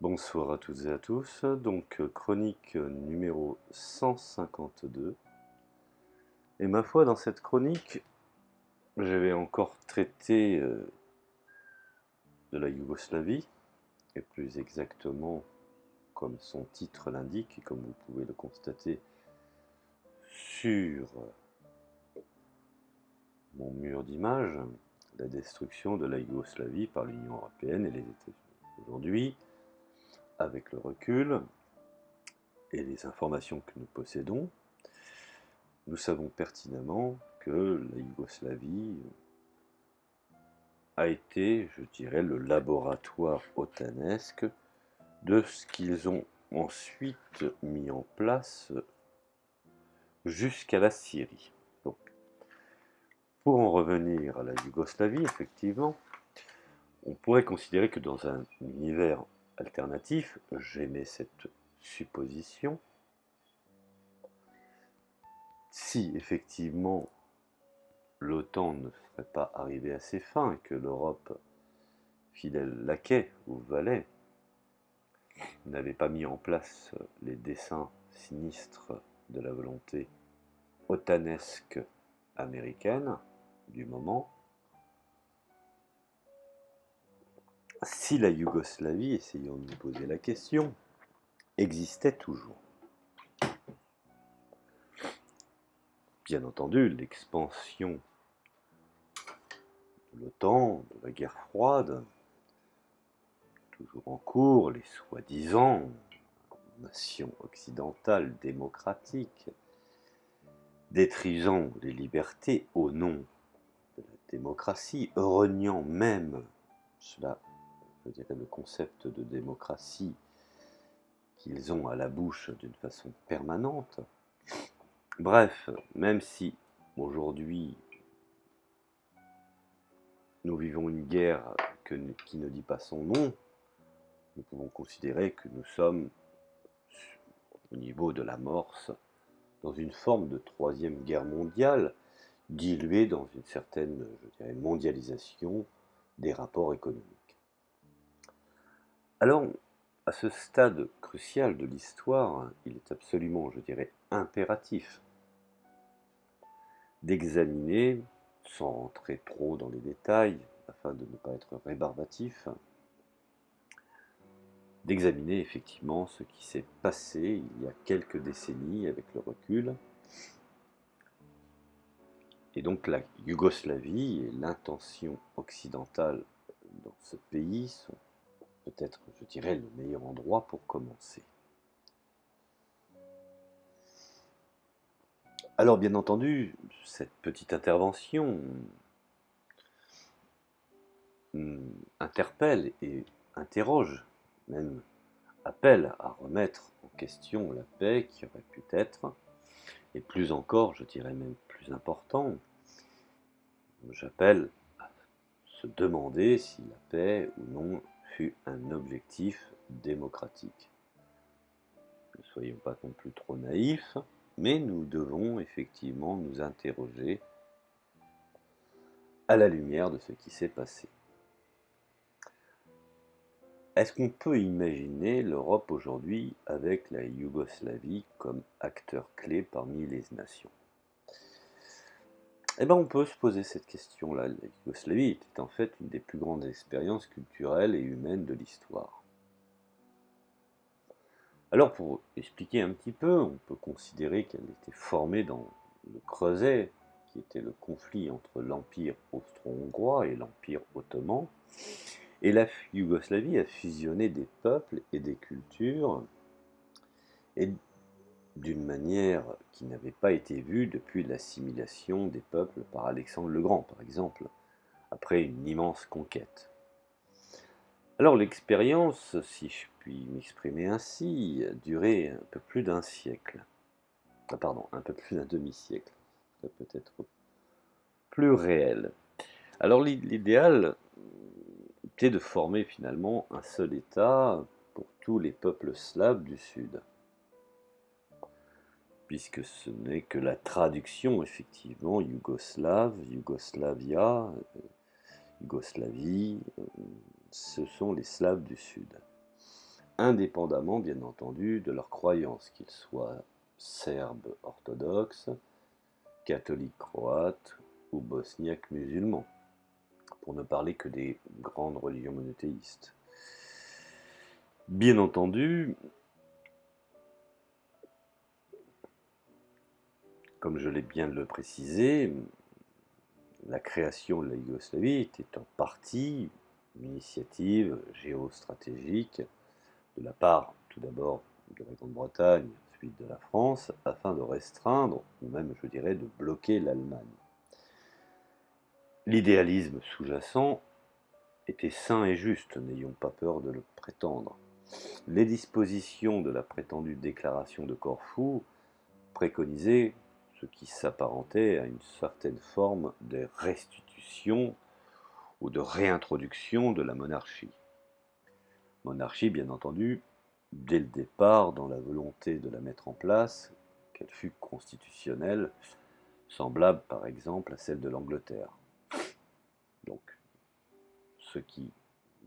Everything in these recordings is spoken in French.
Bonsoir à toutes et à tous, donc chronique numéro 152. Et ma foi, dans cette chronique, je vais encore traiter de la Yougoslavie, et plus exactement, comme son titre l'indique, et comme vous pouvez le constater sur mon mur d'image, la destruction de la Yougoslavie par l'Union européenne et les États-Unis. Aujourd'hui, avec le recul et les informations que nous possédons, nous savons pertinemment que la Yougoslavie a été, je dirais, le laboratoire otanesque de ce qu'ils ont ensuite mis en place jusqu'à la Syrie. Donc, pour en revenir à la Yougoslavie, effectivement, on pourrait considérer que dans un univers alternatif, j'émets cette supposition, si effectivement l'OTAN ne serait pas arrivée à ses fins et que l'Europe, fidèle laquais ou valet, n'avait pas mis en place les desseins sinistres de la volonté otanesque américaine du moment, si la Yougoslavie, essayons de nous poser la question, existait toujours. Bien entendu, l'expansion de l'OTAN, de la guerre froide, toujours en cours, les soi-disant nations occidentales démocratiques, détruisant les libertés au nom de la démocratie, reniant même cela, je dirais, le concept de démocratie qu'ils ont à la bouche d'une façon permanente. Bref, même si aujourd'hui nous vivons une guerre qui ne dit pas son nom, nous pouvons considérer que nous sommes au niveau de l'amorce dans une forme de troisième guerre mondiale, diluée dans une certaine, je dirais, mondialisation des rapports économiques. Alors, à ce stade crucial de l'histoire, il est absolument, je dirais, impératif d'examiner, sans rentrer trop dans les détails, afin de ne pas être rébarbatif, d'examiner effectivement ce qui s'est passé il y a quelques décennies avec le recul. Et donc la Yougoslavie et l'intention occidentale dans ce pays sont peut-être, je dirais, le meilleur endroit pour commencer. Alors bien entendu, cette petite intervention interpelle et interroge, même appelle à remettre en question la paix qui aurait pu être, et plus encore, je dirais même plus important, j'appelle à se demander si la paix ou non fut un objectif démocratique. Ne soyons pas non plus trop naïfs, mais nous devons effectivement nous interroger à la lumière de ce qui s'est passé. Est-ce qu'on peut imaginer l'Europe aujourd'hui avec la Yougoslavie comme acteur clé parmi les nations? Eh bien, on peut se poser cette question-là. La Yougoslavie était en fait une des plus grandes expériences culturelles et humaines de l'histoire. Alors, pour expliquer un petit peu, on peut considérer qu'elle était formée dans le Creuset, qui était le conflit entre l'Empire austro-hongrois et l'Empire ottoman. Et la Yougoslavie a fusionné des peuples et des cultures, et d'une manière qui n'avait pas été vue depuis l'assimilation des peuples par Alexandre le Grand, par exemple, après une immense conquête. Alors l'expérience, si je puis m'exprimer ainsi, a duré un peu plus d'un siècle. Ah, pardon, un peu plus d'un demi-siècle. Ça peut être plus réel. Alors l'idéal était de former finalement un seul État pour tous les peuples slaves du Sud. Puisque ce n'est que la traduction, effectivement, yougoslave, Yougoslavia, Yougoslavie, ce sont les Slaves du Sud. indépendamment bien entendu de leurs croyances, qu'ils soient serbes orthodoxes, catholiques croates ou bosniaques musulmans, pour ne parler que des grandes religions monothéistes. Bien entendu, comme je l'ai bien de le préciser, la création de la Yougoslavie était en partie une initiative géostratégique de la part, tout d'abord, de la Grande-Bretagne, ensuite de la France, afin de restreindre, ou même, je dirais, de bloquer l'Allemagne. L'idéalisme sous-jacent était sain et juste, n'ayons pas peur de le prétendre. Les dispositions de la prétendue déclaration de Corfou préconisaient ce qui s'apparentait à une certaine forme de restitution ou de réintroduction de la monarchie. Monarchie, bien entendu, dès le départ, dans la volonté de la mettre en place, qu'elle fût constitutionnelle, semblable par exemple à celle de l'Angleterre. Donc, ce qui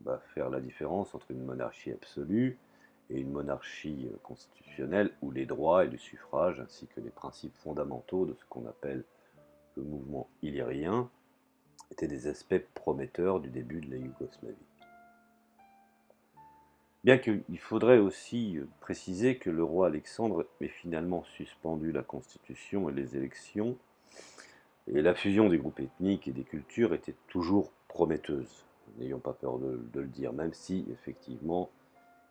va faire la différence entre une monarchie absolue et une monarchie constitutionnelle où les droits et le suffrage ainsi que les principes fondamentaux de ce qu'on appelle le mouvement illyrien étaient des aspects prometteurs du début de la Yougoslavie. Bien qu'il faudrait aussi préciser que le roi Alexandre ait finalement suspendu la constitution et les élections, et la fusion des groupes ethniques et des cultures était toujours prometteuse, n'ayons pas peur de le dire, même si effectivement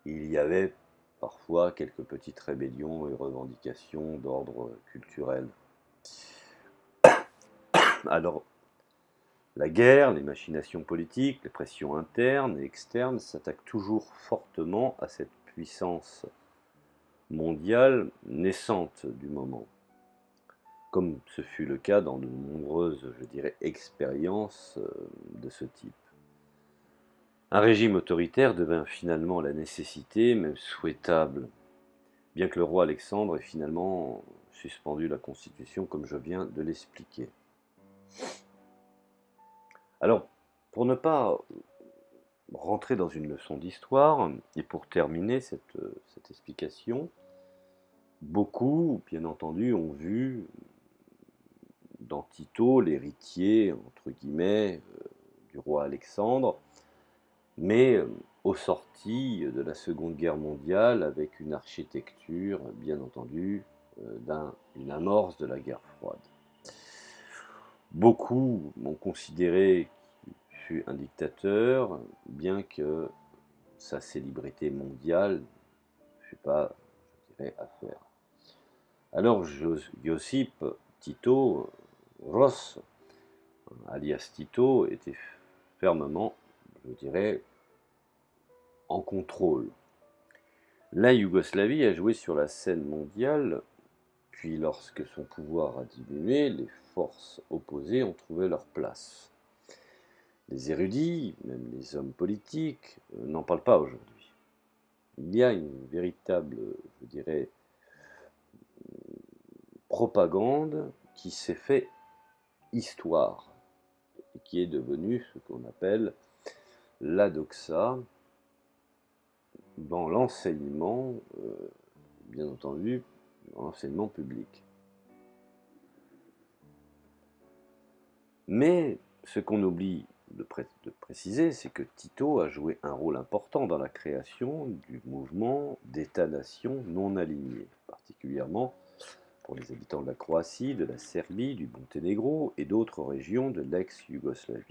il y avait parfois quelques petites rébellions et revendications d'ordre culturel. Alors, la guerre, les machinations politiques, les pressions internes et externes s'attaquent toujours fortement à cette puissance mondiale naissante du moment, comme ce fut le cas dans de nombreuses, je dirais, expériences de ce type. Un régime autoritaire devint finalement la nécessité, même souhaitable, bien que le roi Alexandre ait finalement suspendu la Constitution, comme je viens de l'expliquer. Alors, pour ne pas rentrer dans une leçon d'histoire, et pour terminer cette explication, beaucoup, bien entendu, ont vu dans Tito l'héritier, entre guillemets, du roi Alexandre, mais au sorti de la Seconde Guerre mondiale, avec une architecture, bien entendu, d'une amorce de la guerre froide. Beaucoup m'ont considéré qu'il fut un dictateur, bien que sa célébrité mondiale ne fût pas, je dirais, à faire. Alors Josip Tito Ross, alias Tito, était fermement, je dirais, en contrôle. La Yougoslavie a joué sur la scène mondiale, puis lorsque son pouvoir a diminué, les forces opposées ont trouvé leur place. Les érudits, même les hommes politiques, n'en parlent pas aujourd'hui. Il y a une véritable, je dirais, propagande qui s'est fait histoire et qui est devenue ce qu'on appelle la doxa dans l'enseignement, bien entendu, dans l'enseignement public. Mais ce qu'on oublie de préciser, c'est que Tito a joué un rôle important dans la création du mouvement d'État-nation non aligné, particulièrement pour les habitants de la Croatie, de la Serbie, du Monténégro et d'autres régions de l'ex-Yougoslavie.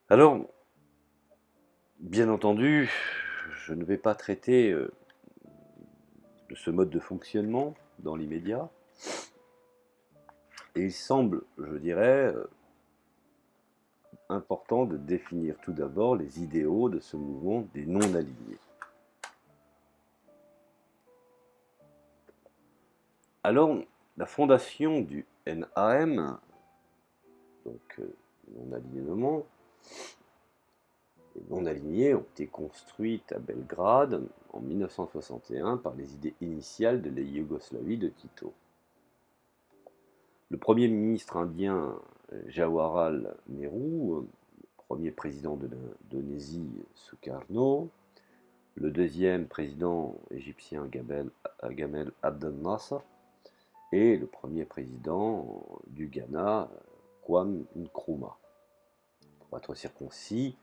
Alors, bien entendu, je ne vais pas traiter de ce mode de fonctionnement dans l'immédiat, et il semble, je dirais, important de définir tout d'abord les idéaux de ce mouvement des non-alignés. Alors, la fondation du NAM, donc non-alignement, les non-alignés ont été construites à Belgrade en 1961 par les idées initiales de la Yougoslavie de Tito. Le premier ministre indien Jawaharlal Nehru, premier président de l'Indonésie Sukarno, le deuxième président égyptien Gamal Abdel Nasser et le premier président du Ghana, Kwame Nkrumah, pour être circoncis,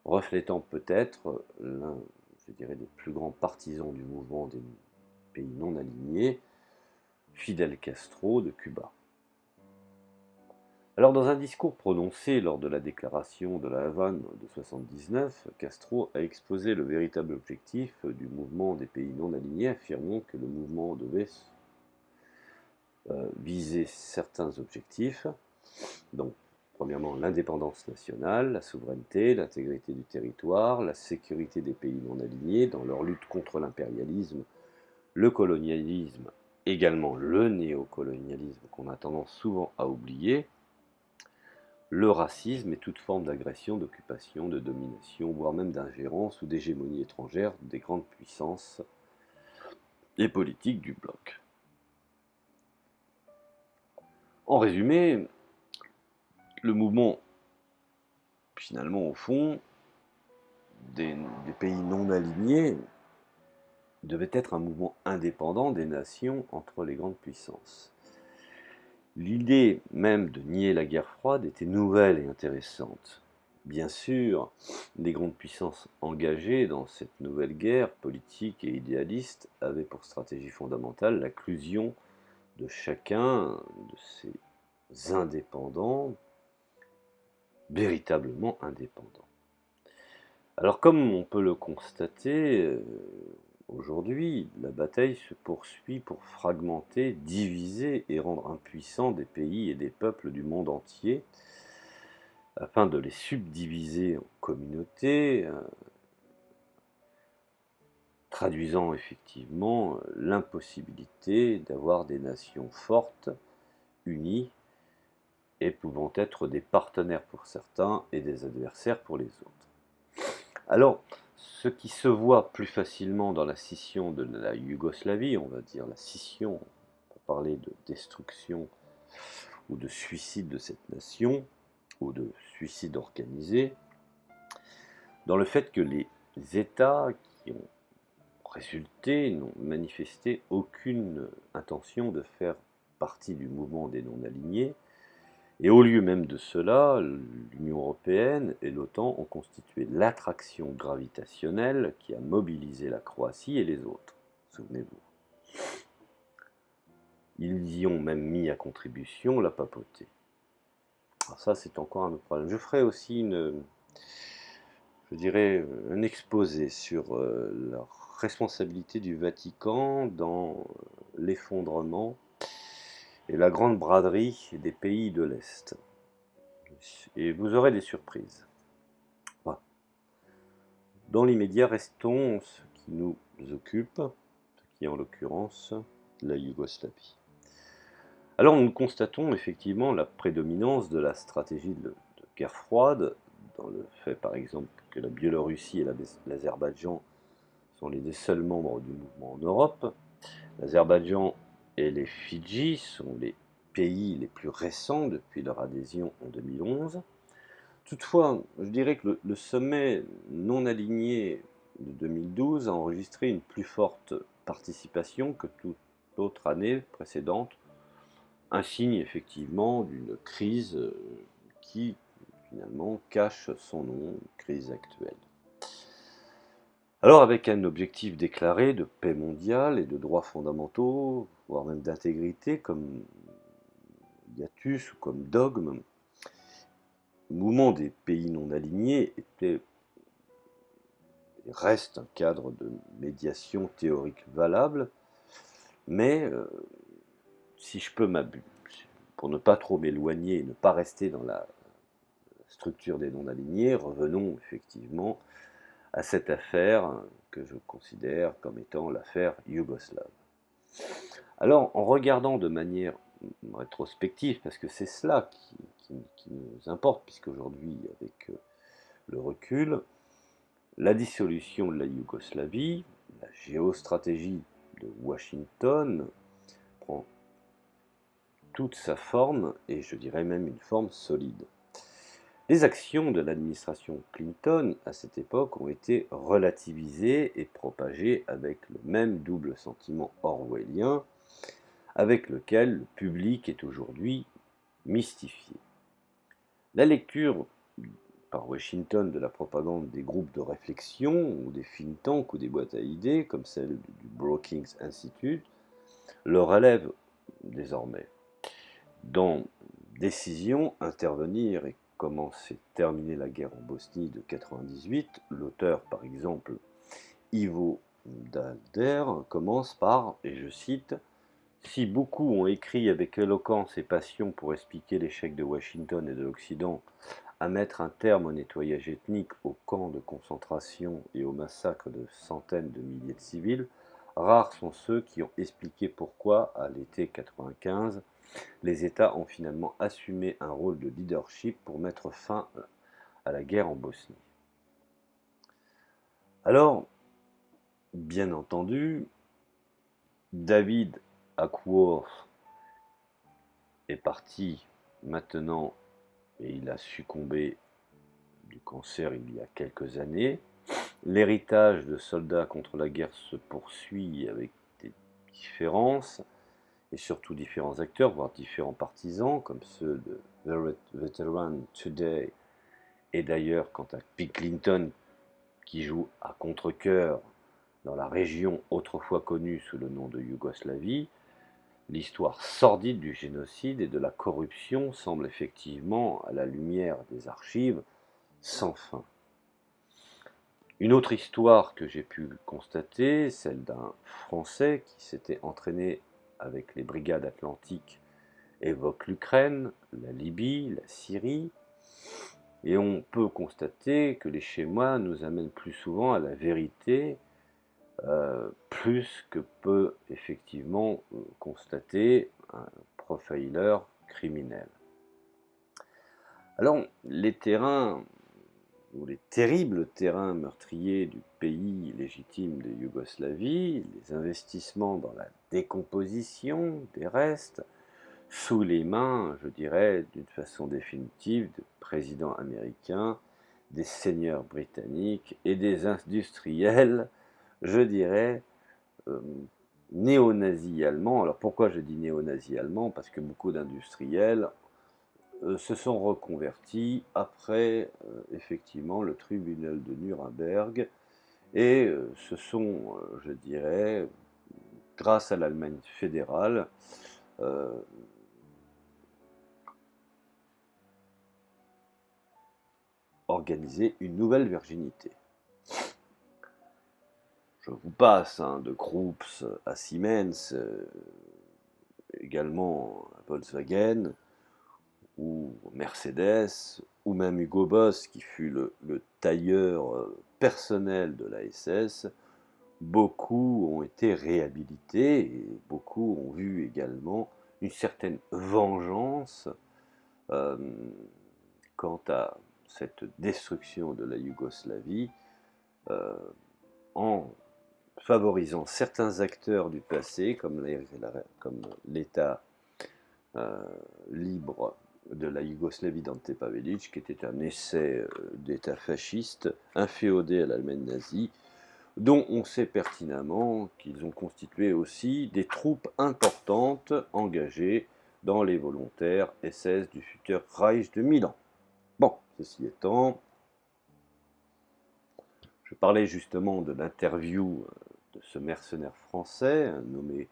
reflétant peut-être l'un, je dirais, des plus grands partisans du mouvement des pays non alignés, Fidel Castro de Cuba. Alors, dans un discours prononcé lors de la déclaration de la Havane de 1979, Castro a exposé le véritable objectif du mouvement des pays non alignés, affirmant que le mouvement devait viser certains objectifs, donc premièrement l'indépendance nationale, la souveraineté, l'intégrité du territoire, la sécurité des pays non alignés dans leur lutte contre l'impérialisme, le colonialisme, également le néocolonialisme qu'on a tendance souvent à oublier, le racisme et toute forme d'agression, d'occupation, de domination, voire même d'ingérence ou d'hégémonie étrangère des grandes puissances et politiques du bloc. En résumé, le mouvement, finalement, au fond, des pays non alignés devait être un mouvement indépendant des nations entre les grandes puissances. L'idée même de nier la guerre froide était nouvelle et intéressante. Bien sûr, les grandes puissances engagées dans cette nouvelle guerre politique et idéaliste avaient pour stratégie fondamentale l'inclusion de chacun de ces indépendants, véritablement indépendants. Alors comme on peut le constater, aujourd'hui, la bataille se poursuit pour fragmenter, diviser et rendre impuissants des pays et des peuples du monde entier, afin de les subdiviser en communautés, traduisant effectivement l'impossibilité d'avoir des nations fortes, unies, et pouvant être des partenaires pour certains et des adversaires pour les autres. Alors, ce qui se voit plus facilement dans la scission de la Yougoslavie, on va dire la scission, on peut parler de destruction ou de suicide de cette nation, ou de suicide organisé, dans le fait que les États qui ont résulté n'ont manifesté aucune intention de faire partie du mouvement des non-alignés, et au lieu même de cela, l'Union européenne et l'OTAN ont constitué l'attraction gravitationnelle qui a mobilisé la Croatie et les autres, souvenez-vous. Ils y ont même mis à contribution la papauté. Alors ça, c'est encore un autre problème. Je ferai aussi je dirais, un exposé sur la responsabilité du Vatican dans l'effondrement et la grande braderie des pays de l'Est. Et vous aurez des surprises. Voilà. Dans l'immédiat, restons ce qui nous occupe, ce qui est en l'occurrence la Yougoslavie. Alors nous constatons effectivement la prédominance de la stratégie de guerre froide, dans le fait par exemple que la Biélorussie et l'Azerbaïdjan sont les deux seuls membres du mouvement en Europe. L'Azerbaïdjan et les Fidji sont les pays les plus récents depuis leur adhésion en 2011. Toutefois, je dirais que le sommet non aligné de 2012 a enregistré une plus forte participation que toute autre année précédente, un signe effectivement d'une crise qui finalement cache son nom, une crise actuelle. Alors avec un objectif déclaré de paix mondiale et de droits fondamentaux, voire même d'intégrité comme hiatus ou comme dogme, le mouvement des pays non alignés était et reste un cadre de médiation théorique valable, mais si je peux pour ne pas trop m'éloigner et ne pas rester dans la structure des non-alignés, revenons effectivement à cette affaire que je considère comme étant l'affaire yougoslave. Alors, en regardant de manière rétrospective, parce que c'est cela qui nous importe, puisqu'aujourd'hui, avec le recul, la dissolution de la Yougoslavie, la géostratégie de Washington prend toute sa forme, et je dirais même une forme solide. Les actions de l'administration Clinton à cette époque ont été relativisées et propagées avec le même double sentiment orwellien avec lequel le public est aujourd'hui mystifié. La lecture par Washington de la propagande des groupes de réflexion ou des think tanks ou des boîtes à idées comme celle du Brookings Institute le relève désormais. Dans Décision, intervenir et comment s'est terminée la guerre en Bosnie de 98, l'auteur par exemple Ivo Dalder commence par, et je cite, si beaucoup ont écrit avec éloquence et passion pour expliquer l'échec de Washington et de l'Occident à mettre un terme au nettoyage ethnique, aux camps de concentration et au massacre de centaines de milliers de civils, rares sont ceux qui ont expliqué pourquoi, à l'été 95, les États ont finalement assumé un rôle de leadership pour mettre fin à la guerre en Bosnie. Alors, bien entendu, David Ackworth est parti maintenant et il a succombé du cancer il y a quelques années. L'héritage de Soldats contre la guerre se poursuit avec des différences et surtout différents acteurs, voire différents partisans, comme ceux de The Veteran Today et d'ailleurs quant à Bill Clinton qui joue à contre-cœur dans la région autrefois connue sous le nom de Yougoslavie. L'histoire sordide du génocide et de la corruption semble effectivement, à la lumière des archives, sans fin. Une autre histoire que j'ai pu constater, celle d'un Français qui s'était entraîné avec les brigades atlantiques, évoque l'Ukraine, la Libye, la Syrie, et on peut constater que les schémas nous amènent plus souvent à la vérité, plus que peut effectivement constater un profiler criminel. Alors, les terrains ou les terribles terrains meurtriers du pays légitime de Yougoslavie, les investissements dans la décomposition des restes, sous les mains, je dirais, d'une façon définitive, de présidents américains, des seigneurs britanniques et des industriels, je dirais, euh, néo-nazis allemands. Alors pourquoi je dis néo-nazis allemands? Parce que beaucoup d'industriels se sont reconvertis après effectivement le tribunal de Nuremberg et ce sont, je dirais, grâce à l'Allemagne fédérale, euh, organisé une nouvelle virginité. Je vous passe de Krups à Siemens, également à Volkswagen, ou Mercedes, ou même Hugo Boss, qui fut le tailleur personnel de la SS, beaucoup ont été réhabilités et beaucoup ont vu également une certaine vengeance euh, quant à cette destruction de la Yougoslavie euh, en favorisant certains acteurs du passé comme l'État libre de la Yougoslavie d'Ante Pavelic, qui était un essai d'État fasciste inféodé à l'Allemagne nazie, dont on sait pertinemment qu'ils ont constitué aussi des troupes importantes engagées dans les volontaires SS du futur Reich de Milan. Bon, ceci étant, je parlais justement de l'interview de ce mercenaire français nommé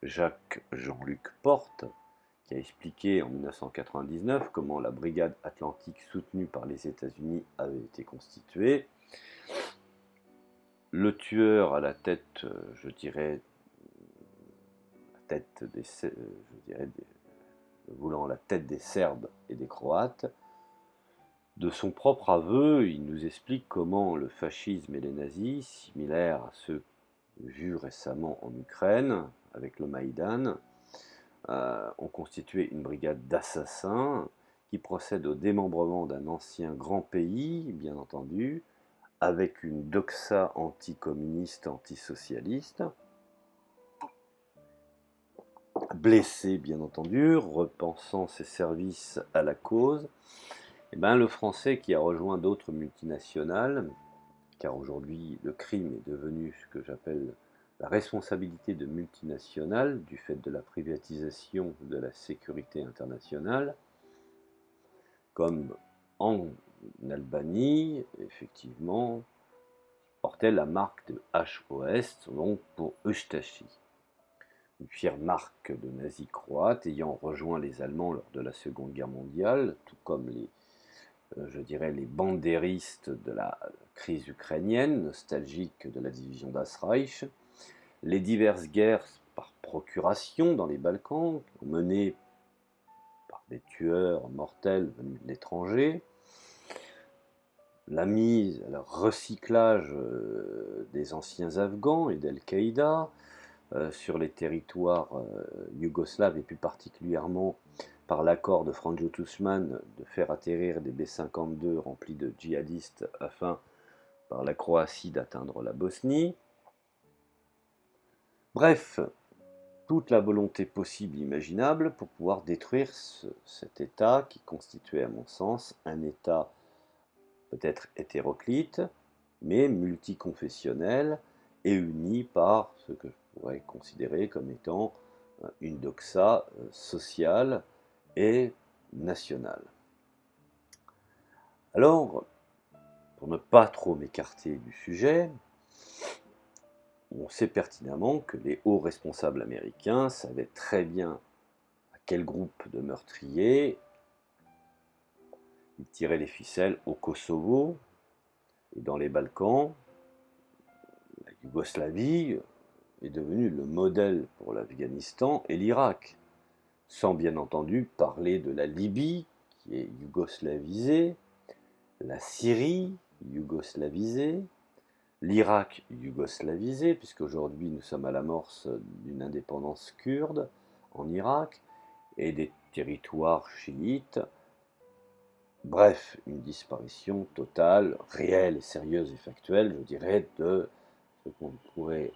Jacques Jean-Luc Porte, qui a expliqué en 1999 comment la brigade atlantique soutenue par les États-Unis avait été constituée. Le tueur à la tête, je dirais, voulant la tête des Serbes et des Croates, de son propre aveu, il nous explique comment le fascisme et les nazis, similaires à ceux vus récemment en Ukraine avec le Maïdan, ont constitué une brigade d'assassins qui procède au démembrement d'un ancien grand pays, bien entendu, avec une doxa anticommuniste, antisocialiste, blessé bien entendu, repensant ses services à la cause, Eh ben, le Français qui a rejoint d'autres multinationales, car aujourd'hui le crime est devenu ce que j'appelle la responsabilité de multinationales du fait de la privatisation de la sécurité internationale, comme en Albanie, effectivement, portait la marque de HOS, donc pour Ustashi, une fière marque de nazis croates ayant rejoint les Allemands lors de la Seconde Guerre mondiale, tout comme je dirais, les bandéristes de la crise ukrainienne, nostalgiques de la division d'Asreich, les diverses guerres par procuration dans les Balkans, menées par des tueurs mortels venus de l'étranger, la mise, le recyclage des anciens Afghans et d'Al-Qaïda sur les territoires yougoslaves et plus particulièrement par l'accord de Franjo Tuđman de faire atterrir des B-52 remplis de djihadistes afin par la Croatie d'atteindre la Bosnie. Bref, toute la volonté possible imaginable pour pouvoir détruire cet État qui constituait à mon sens un État peut-être hétéroclite, mais multiconfessionnel et uni par ce que je pourrais considérer comme étant une doxa sociale et nationale. Alors, pour ne pas trop m'écarter du sujet, on sait pertinemment que les hauts responsables américains savaient très bien à quel groupe de meurtriers ils tiraient les ficelles au Kosovo et dans les Balkans. La Yougoslavie est devenue le modèle pour l'Afghanistan et l'Irak, sans bien entendu parler de la Libye, qui est yougoslavisée, la Syrie, yougoslavisée, l'Irak, yougoslavisé, puisqu'aujourd'hui nous sommes à l'amorce d'une indépendance kurde en Irak, et des territoires chiites. Bref, une disparition totale, réelle et sérieuse et factuelle, je dirais, de ce qu'on pourrait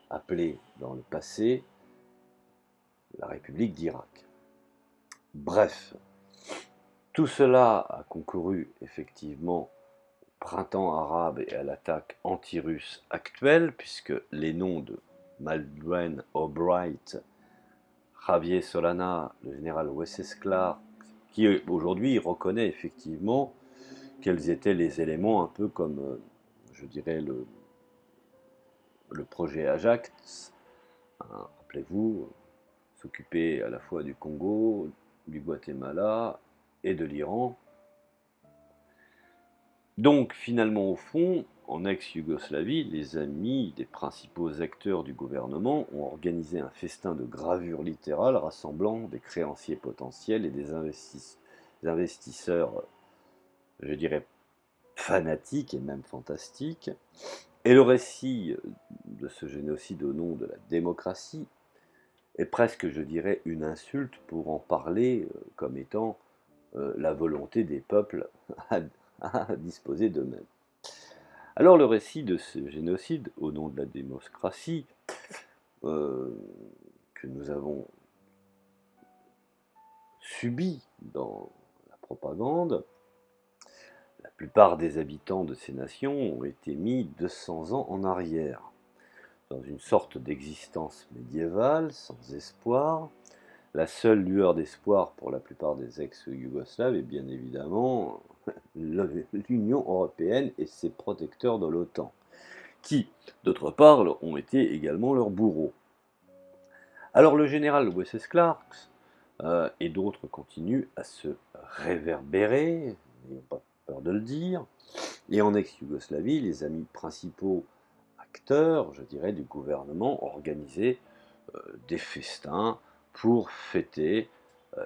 appeler dans le passé la République d'Irak. Bref, tout cela a concouru effectivement au printemps arabe et à l'attaque anti-russe actuelle, puisque les noms de Madeleine Albright, Javier Solana, le général Wenceslas Clark, qui aujourd'hui reconnaît effectivement quels étaient les éléments un peu comme, je dirais, le projet Ajax, hein, rappelez-vous, s'occuper à la fois du Congo, du Guatemala et de l'Iran. Donc finalement au fond, en ex-Yougoslavie, les amis des principaux acteurs du gouvernement ont organisé un festin de gravures littérales rassemblant des créanciers potentiels et des investisseurs, je dirais, fanatiques et même fantastiques. Et le récit de ce génocide au nom de la démocratie est presque, je dirais, une insulte pour en parler comme étant la volonté des peuples à disposer d'eux-mêmes. Alors le récit de ce génocide au nom de la démocratie que nous avons subi dans la propagande, la plupart des habitants de ces nations ont été mis 200 ans en arrière, dans une sorte d'existence médiévale, sans espoir. La seule lueur d'espoir pour la plupart des ex-Yougoslaves est bien évidemment l'Union européenne et ses protecteurs de l'OTAN, qui, d'autre part, ont été également leurs bourreaux. Alors le général Wenceslas Clark et d'autres continuent à se réverbérer, n'ayons pas peur de le dire, et en ex-Yougoslavie, les amis principaux acteurs, je dirais, du gouvernement ont organisé des festins pour fêter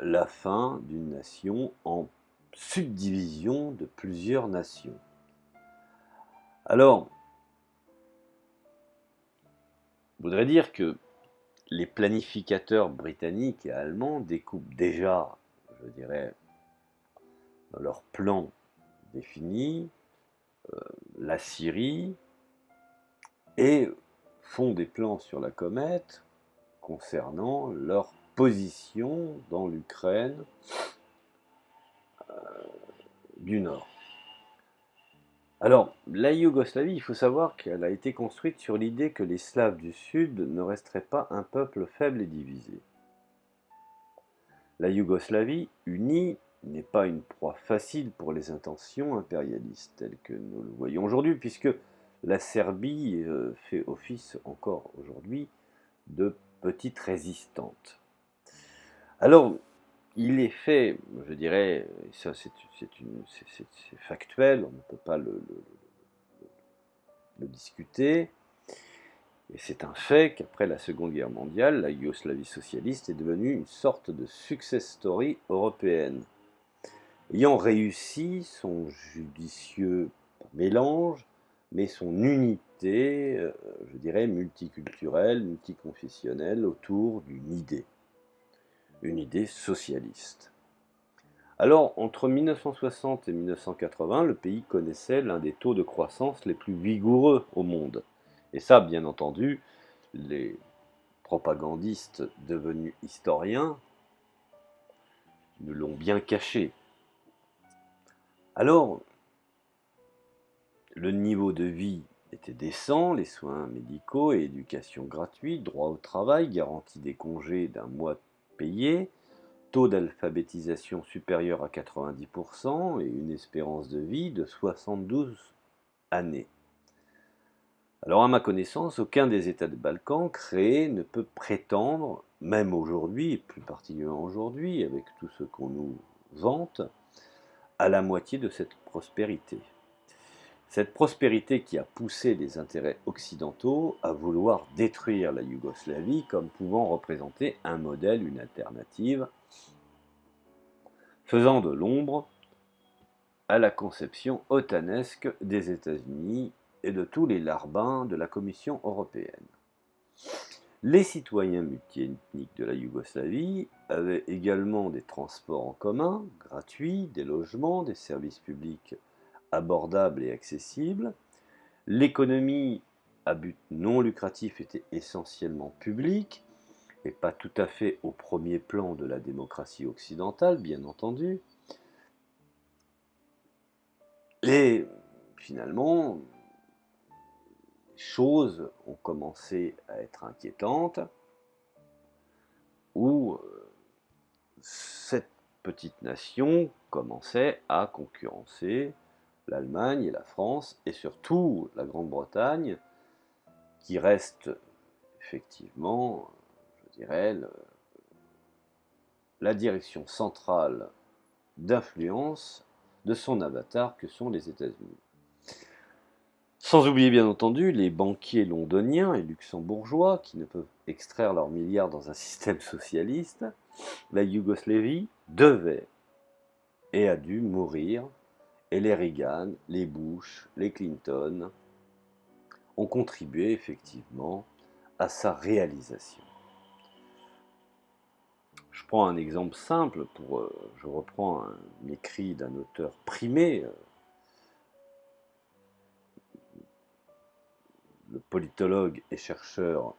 la fin d'une nation en subdivision de plusieurs nations. Alors, je voudrais dire que les planificateurs britanniques et allemands découpent déjà, je dirais, dans leur plan défini, la Syrie et font des plans sur la comète concernant leur position dans l'Ukraine du Nord. Alors, la Yougoslavie, il faut savoir qu'elle a été construite sur l'idée que les Slaves du Sud ne resteraient pas un peuple faible et divisé. La Yougoslavie unie n'est pas une proie facile pour les intentions impérialistes telles que nous le voyons aujourd'hui, puisque la Serbie fait office encore aujourd'hui de petite résistante. Alors, il est fait, je dirais, et ça c'est factuel, on ne peut pas le discuter, et c'est un fait qu'après la Seconde Guerre mondiale, la Yougoslavie socialiste est devenue une sorte de success story européenne, ayant réussi son judicieux mélange, mais son unité, je dirais, multiculturelle, multiconfessionnelle, autour une idée socialiste. Alors, entre 1960 et 1980, le pays connaissait l'un des taux de croissance les plus vigoureux au monde. Et ça, bien entendu, les propagandistes devenus historiens nous l'ont bien caché. Alors, le niveau de vie était décent, les soins médicaux et éducation gratuite, droit au travail, garantie des congés d'un mois payé, taux d'alphabétisation supérieur à 90% et une espérance de vie de 72 années. Alors à ma connaissance, aucun des États des Balkans créés ne peut prétendre, même aujourd'hui, et plus particulièrement aujourd'hui, avec tout ce qu'on nous vante, à la moitié de cette prospérité. Cette prospérité qui a poussé les intérêts occidentaux à vouloir détruire la Yougoslavie comme pouvant représenter un modèle, une alternative, faisant de l'ombre à la conception otanesque des États-Unis et de tous les larbins de la Commission européenne. Les citoyens multiethniques de la Yougoslavie avaient également des transports en commun, gratuits, des logements, des services publics abordables et accessibles. L'économie à but non lucratif était essentiellement publique, et pas tout à fait au premier plan de la démocratie occidentale, bien entendu. Et finalement, les choses ont commencé à être inquiétantes, où cette petite nation commençait à concurrencer l'Allemagne et la France, et surtout la Grande-Bretagne, qui reste effectivement, je dirais, la direction centrale d'influence de son avatar que sont les États-Unis. Sans oublier bien entendu les banquiers londoniens et luxembourgeois qui ne peuvent extraire leurs milliards dans un système socialiste. La Yougoslavie devait et a dû mourir, et les Reagan, les Bush, les Clinton ont contribué effectivement à sa réalisation. Je prends un exemple simple, je reprends un écrit d'un auteur primé, le politologue et chercheur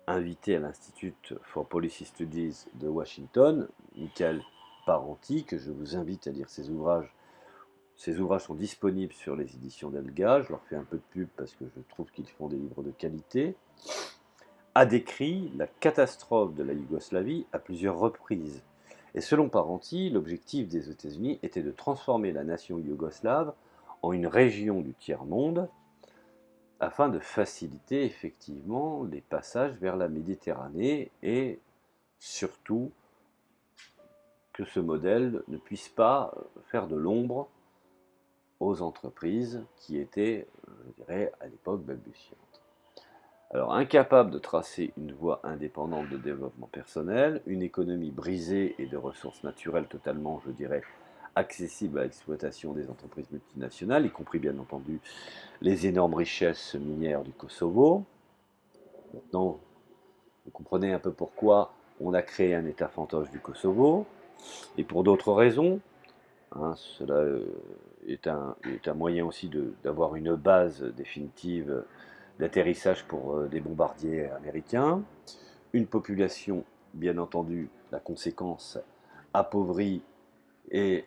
invité à l'Institute for Policy Studies de Washington, Michael Parenti, que je vous invite à lire ses ouvrages. Ces ouvrages sont disponibles sur les éditions d'Elga, je leur fais un peu de pub parce que je trouve qu'ils font des livres de qualité, a décrit la catastrophe de la Yougoslavie à plusieurs reprises. Et selon Parenti, l'objectif des États-Unis était de transformer la nation yougoslave en une région du tiers-monde afin de faciliter effectivement les passages vers la Méditerranée et surtout que ce modèle ne puisse pas faire de l'ombre aux entreprises qui étaient, je dirais, à l'époque balbutiantes. Alors, incapable de tracer une voie indépendante de développement personnel, une économie brisée et de ressources naturelles totalement, je dirais, accessibles à l'exploitation des entreprises multinationales, y compris bien entendu les énormes richesses minières du Kosovo. Maintenant, vous comprenez un peu pourquoi on a créé un État fantoche du Kosovo, et pour d'autres raisons. Cela est un moyen aussi d'avoir une base définitive d'atterrissage pour des bombardiers américains. Une population, bien entendu, la conséquence, appauvrie et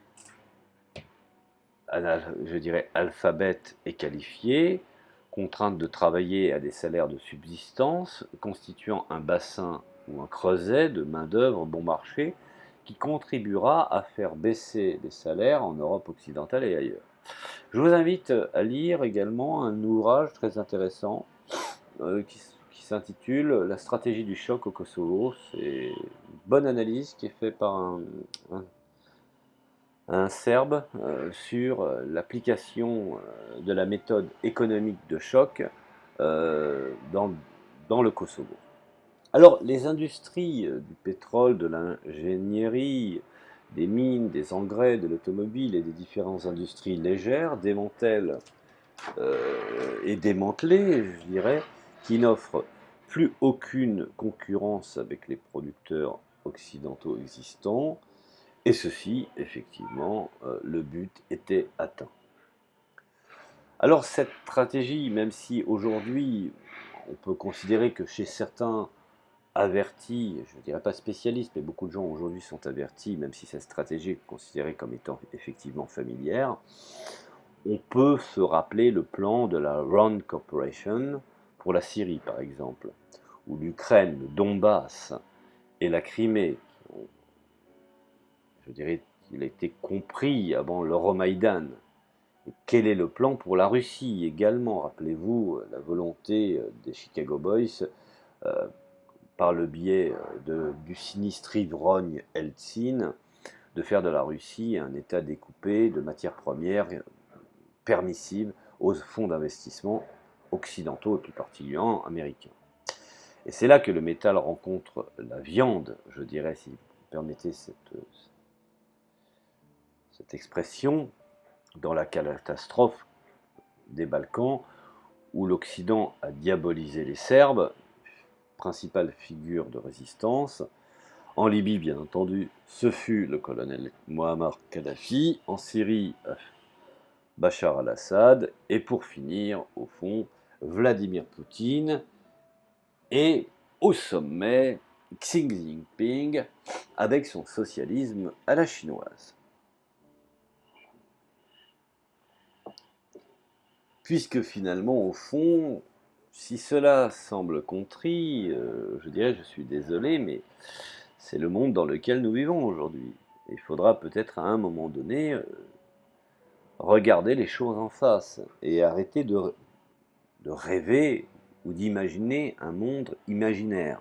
je dirais, alphabète et qualifiés, contraintes de travailler à des salaires de subsistance, constituant un bassin ou un creuset de main-d'œuvre bon marché qui contribuera à faire baisser les salaires en Europe occidentale et ailleurs. Je vous invite à lire également un ouvrage très intéressant qui s'intitule La stratégie du choc au Kosovo. C'est une bonne analyse qui est faite par un Serbe sur l'application de la méthode économique de choc dans le Kosovo. Alors, les industries du pétrole, de l'ingénierie, des mines, des engrais, de l'automobile et des différentes industries légères démantèlent et démantelées, je dirais, qui n'offrent plus aucune concurrence avec les producteurs occidentaux existants. Et ceci, effectivement, le but était atteint. Alors cette stratégie, même si aujourd'hui on peut considérer que chez certains avertis, je ne dirais pas spécialistes, mais beaucoup de gens aujourd'hui sont avertis, même si cette stratégie est considérée comme étant effectivement familière, on peut se rappeler le plan de la Rand Corporation pour la Syrie par exemple, ou l'Ukraine, le Donbass et la Crimée, je dirais qu'il a été compris avant l'Euromaïdan. Et quel est le plan pour la Russie également? Rappelez-vous la volonté des Chicago Boys, par le biais du sinistre ivrogne Eltsine, de faire de la Russie un État découpé de matières premières permissibles aux fonds d'investissement occidentaux et plus particulièrement américains. Et c'est là que le métal rencontre la viande, je dirais, si vous permettez cette expression, dans la catastrophe des Balkans, où l'Occident a diabolisé les Serbes, principale figure de résistance. En Libye, bien entendu, ce fut le colonel Muammar Kadhafi. En Syrie, Bachar al-Assad. Et pour finir, au fond, Vladimir Poutine. Et au sommet, Xi Jinping, avec son socialisme à la chinoise. Puisque finalement, au fond, si cela semble contrit, je dirais, je suis désolé, mais c'est le monde dans lequel nous vivons aujourd'hui. Il faudra peut-être à un moment donné regarder les choses en face et arrêter de rêver ou d'imaginer un monde imaginaire.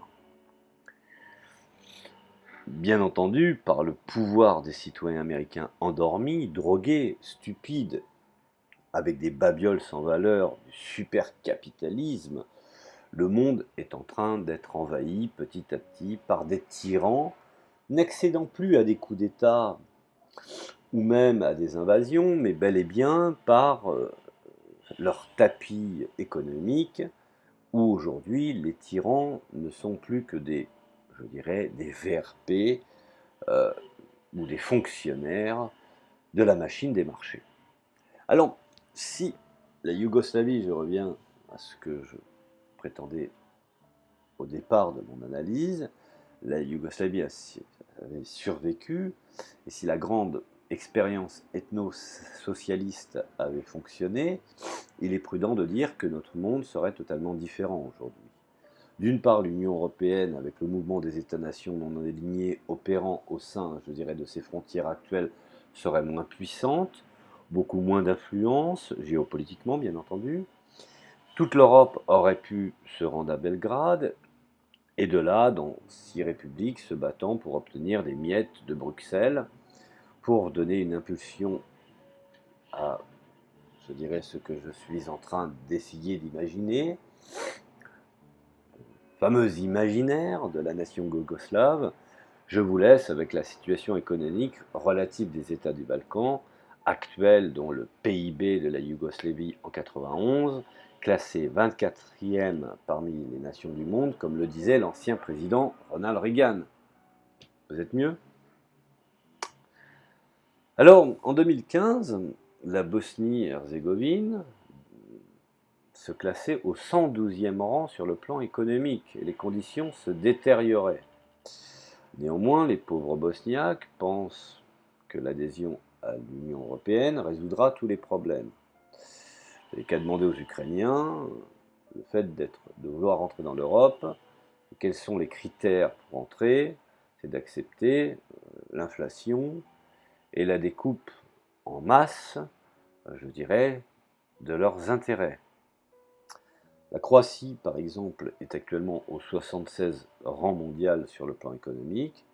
Bien entendu, par le pouvoir des citoyens américains endormis, drogués, stupides, avec des babioles sans valeur, du super-capitalisme, le monde est en train d'être envahi petit à petit par des tyrans, n'accédant plus à des coups d'État ou même à des invasions, mais bel et bien par leur tapis économique, où aujourd'hui les tyrans ne sont plus que je dirais, des VRP ou des fonctionnaires de la machine des marchés. Alors, si la Yougoslavie, je reviens à ce que je prétendais au départ de mon analyse, la Yougoslavie avait survécu, et si la grande expérience ethno-socialiste avait fonctionné, il est prudent de dire que notre monde serait totalement différent aujourd'hui. D'une part, l'Union européenne, avec le mouvement des États-nations non alignés opérant au sein, je dirais, de ses frontières actuelles, serait moins puissante, beaucoup moins d'influence, géopolitiquement bien entendu. Toute l'Europe aurait pu se rendre à Belgrade, et de là, dans 6 républiques se battant pour obtenir des miettes de Bruxelles, pour donner une impulsion à, je dirais, ce que je suis en train d'essayer d'imaginer, fameux imaginaire de la nation yougoslave. Je vous laisse avec la situation économique relative des États du Balkan, actuelle dont le PIB de la Yougoslavie en 91, classé 24e parmi les nations du monde, comme le disait l'ancien président Ronald Reagan. Vous êtes mieux? Alors, en 2015, la Bosnie-Herzégovine se classait au 112e rang sur le plan économique et les conditions se détérioraient. Néanmoins, les pauvres bosniaques pensent que l'adhésion à à l'Union européenne résoudra tous les problèmes. Vous n'avez qu'à demander aux Ukrainiens le fait de vouloir rentrer dans l'Europe. Quels sont les critères pour entrer? C'est d'accepter l'inflation et la découpe en masse, je dirais, de leurs intérêts. La Croatie, par exemple, est actuellement au 76 rang mondial sur le plan économique,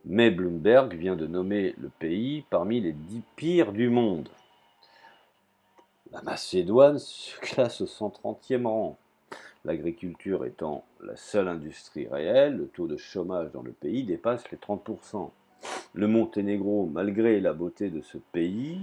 mais Bloomberg vient de nommer le pays parmi les 10 pires du monde. La Macédoine se classe au 130e rang. L'agriculture étant la seule industrie réelle, le taux de chômage dans le pays dépasse les 30%. Le Monténégro, malgré la beauté de ce pays,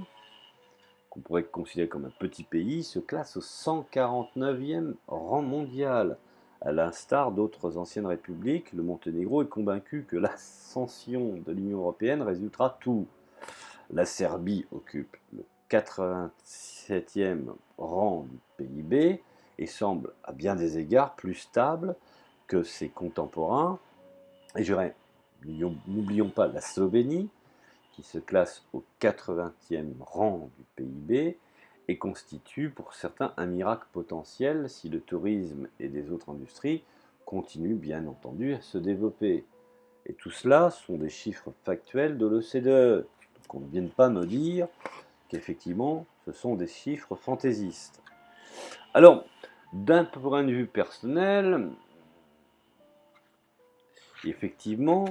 qu'on pourrait considérer comme un petit pays, se classe au 149e rang mondial. À l'instar d'autres anciennes républiques, le Monténégro est convaincu que l'ascension de l'Union européenne résultera tout. La Serbie occupe le 87e rang du PIB et semble à bien des égards plus stable que ses contemporains. Et je dirais, n'oublions pas la Slovénie, qui se classe au 80e rang du PIB et constitue pour certains un miracle potentiel si le tourisme et des autres industries continuent bien entendu à se développer. Et tout cela sont des chiffres factuels de l'OCDE. Donc on ne vienne pas me dire qu'effectivement ce sont des chiffres fantaisistes. Alors, d'un point de vue personnel, effectivement,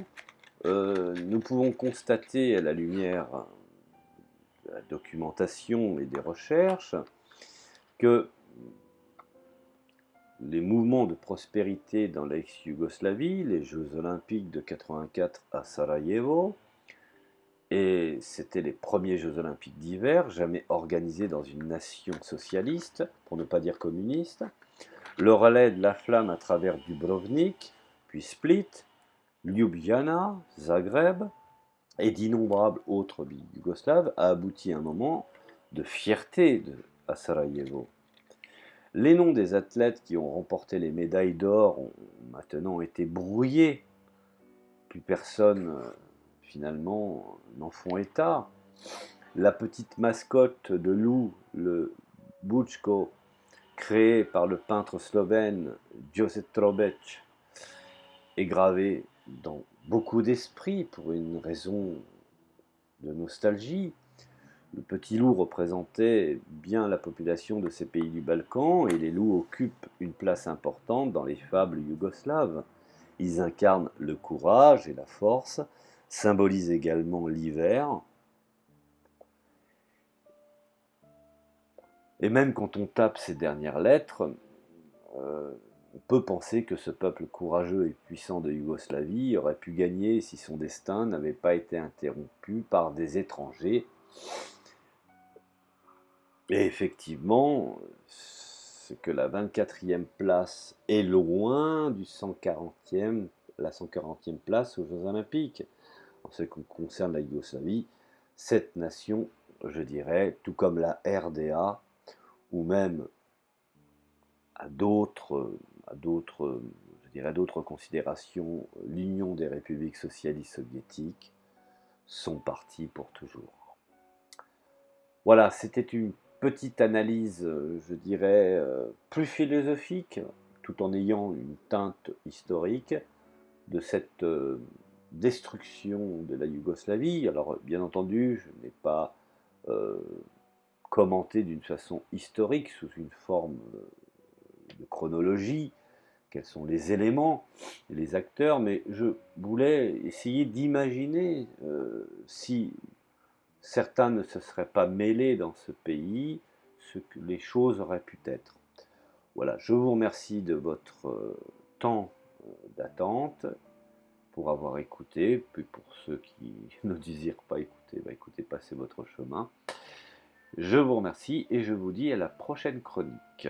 nous pouvons constater à la lumière de la documentation et des recherches que les mouvements de prospérité dans l'ex-Yougoslavie, les Jeux Olympiques de 84 à Sarajevo, et c'était les premiers Jeux Olympiques d'hiver, jamais organisés dans une nation socialiste, pour ne pas dire communiste, le relais de la flamme à travers Dubrovnik, puis Split, Ljubljana, Zagreb, et d'innombrables autres villes yougoslaves a abouti à un moment de fierté à Sarajevo. Les noms des athlètes qui ont remporté les médailles d'or ont maintenant été brouillés. Plus personne, finalement, n'en font état. La petite mascotte de loup, le Bučko, créé par le peintre slovène Jože Trobec, est gravé dans beaucoup d'esprits pour une raison de nostalgie. Le petit loup représentait bien la population de ces pays du Balkan et les loups occupent une place importante dans les fables yougoslaves. Ils incarnent le courage et la force, symbolisent également l'hiver. Et même quand on tape ces dernières lettres, on peut penser que ce peuple courageux et puissant de Yougoslavie aurait pu gagner si son destin n'avait pas été interrompu par des étrangers. Et effectivement, c'est que la 24e place est loin du 140e, la 140e place aux Jeux Olympiques. En ce qui concerne la Yougoslavie, cette nation, je dirais, tout comme la RDA, ou même à d'autres considérations, l'Union des républiques socialistes soviétiques, sont partis pour toujours. Voilà, c'était une petite analyse, je dirais, plus philosophique, tout en ayant une teinte historique de cette destruction de la Yougoslavie. Alors, bien entendu, je n'ai pas commenté d'une façon historique, sous une forme de chronologie, quels sont les éléments, les acteurs, mais je voulais essayer d'imaginer si certains ne se seraient pas mêlés dans ce pays, ce que les choses auraient pu être. Voilà, je vous remercie de votre temps d'attente, pour avoir écouté, puis pour ceux qui ne désirent pas écouter, écoutez, passez votre chemin. Je vous remercie et je vous dis à la prochaine chronique.